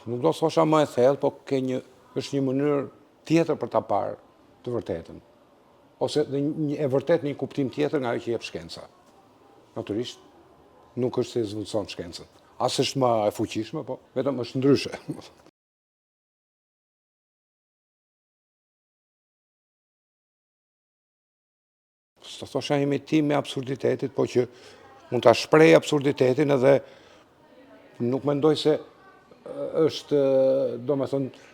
Nuk do thosha më e thellë, po është një mënyrë tjetër për ta parë të vërtetën. Ose e vërtet një kuptim tjetër nga ajo që jep shkenca. Natyrisht, nuk është se zvulson shkencën. As është më e fuqishme, po vetëm është ndryshe. Së thosha imitim me absurditetit, po që mund të shprej absurditetin edhe nuk mendoj se është, do me thënë,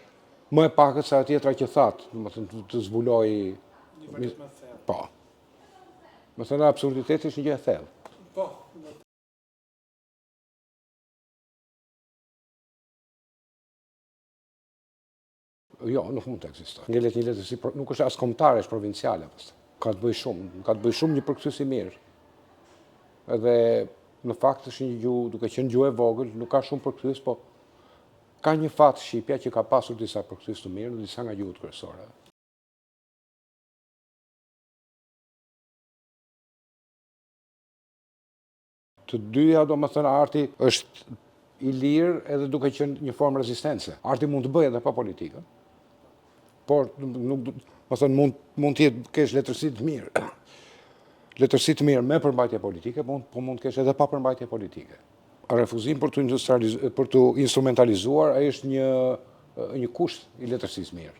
më e pakët se tjetra që thatë, do me thënë, të zbuloj... Një vërtet më thellë. Po. Me thënë, absurditeti është një gjë e thellë. Po. Jo, nuk mund të ekzistojë. Ngelet një letërsi, nuk është as kombëtare, është provinciale. Ka të bëj shumë një përkthyes i mirë. Edhe në fakt është një gjuhë, duke qenë gjuhë e vogël, nuk ka shumë përkthyes, po ka një fat shqipja që ka pasur disa përkthyes të mirë në disa nga gjuhët kryesore. Të dyja, do më thënë, arti është i lirë edhe duke qenë një formë rezistence. Arti mund të bëjë edhe pa politikën, por mund të kesh letërsi të mirë. Letërsi të mirë me përmbajtje politike, po mund të kesh edhe pa përmbajtje politike. Refuzim për të instrumentalizuar, ai është një kusht i letërsisë mirë.